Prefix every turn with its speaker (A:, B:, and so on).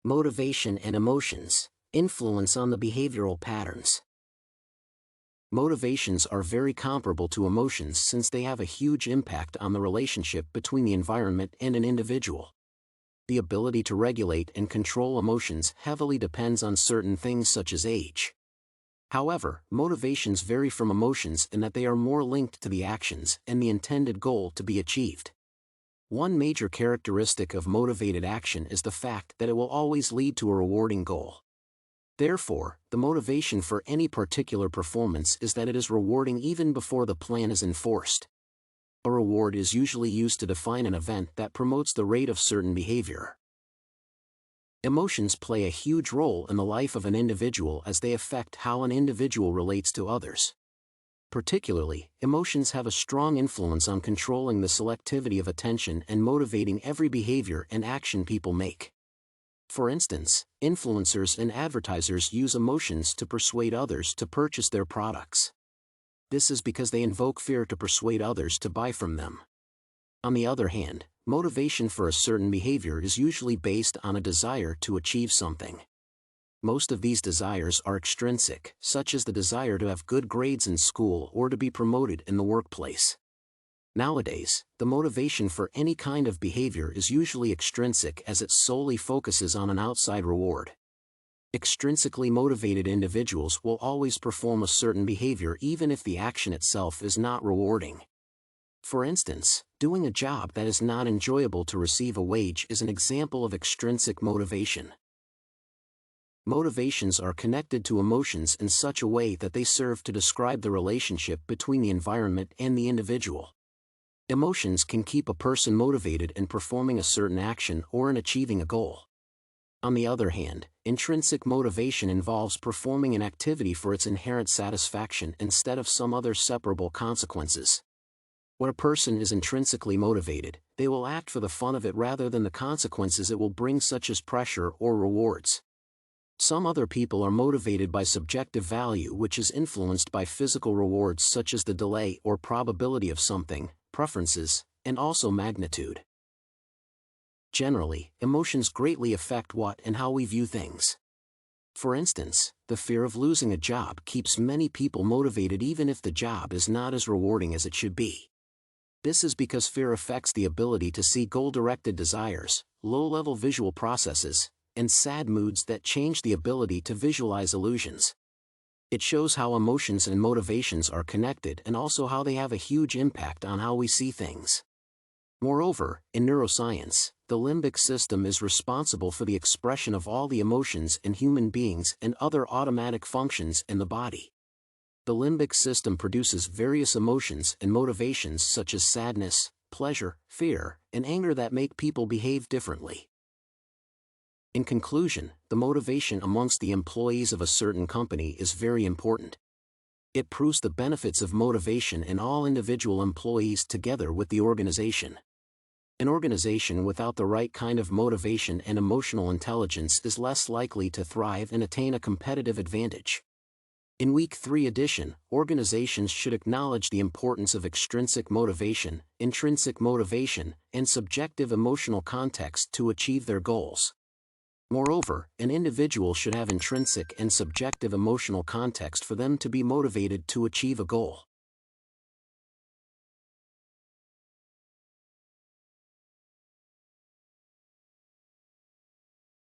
A: Motivation and emotions, influence on the behavioral patterns. Motivations are very comparable to emotions since they have a huge impact on the relationship between the environment and an individual. The ability to regulate and control emotions heavily depends on certain things such as age. However, motivations vary from emotions in that they are more linked to the actions and the intended goal to be achieved. One major characteristic of motivated action is the fact that it will always lead to a rewarding goal. Therefore, the motivation for any particular performance is that it is rewarding even before the plan is enforced. A reward is usually used to define an event that promotes the rate of certain behavior. Emotions play a huge role in the life of an individual as they affect how an individual relates to others. Particularly, emotions have a strong influence on controlling the selectivity of attention and motivating every behavior and action people make. For instance, influencers and advertisers use emotions to persuade others to purchase their products. This is because they invoke fear to persuade others to buy from them. On the other hand, motivation for a certain behavior is usually based on a desire to achieve something. Most of these desires are extrinsic, such as the desire to have good grades in school or to be promoted in the workplace. Nowadays, the motivation for any kind of behavior is usually extrinsic as it solely focuses on an outside reward. Extrinsically motivated individuals will always perform a certain behavior even if the action itself is not rewarding. For instance, doing a job that is not enjoyable to receive a wage is an example of extrinsic motivation. Motivations are connected to emotions in such a way that they serve to describe the relationship between the environment and the individual. Emotions can keep a person motivated in performing a certain action or in achieving a goal. On the other hand, intrinsic motivation involves performing an activity for its inherent satisfaction instead of some other separable consequences. When a person is intrinsically motivated, they will act for the fun of it rather than the consequences it will bring, such as pressure or rewards. Some other people are motivated by subjective value, which is influenced by physical rewards such as the delay or probability of something, preferences, and also magnitude. Generally, emotions greatly affect what and how we view things. For instance, the fear of losing a job keeps many people motivated even if the job is not as rewarding as it should be. This is because fear affects the ability to see goal-directed desires, low-level visual processes, and sad moods that change the ability to visualize illusions. It shows how emotions and motivations are connected and also how they have a huge impact on how we see things. Moreover, in neuroscience, the limbic system is responsible for the expression of all the emotions in human beings and other automatic functions in the body. The limbic system produces various emotions and motivations such as sadness, pleasure, fear, and anger that make people behave differently. In conclusion, the motivation amongst the employees of a certain company is very important. It proves the benefits of motivation in all individual employees together with the organization. An organization without the right kind of motivation and emotional intelligence is less likely to thrive and attain a competitive advantage. In Week 3 edition, organizations should acknowledge the importance of extrinsic motivation, intrinsic motivation, and subjective emotional context to achieve their goals. Moreover, an individual should have intrinsic and subjective emotional context for them to be motivated to achieve a goal.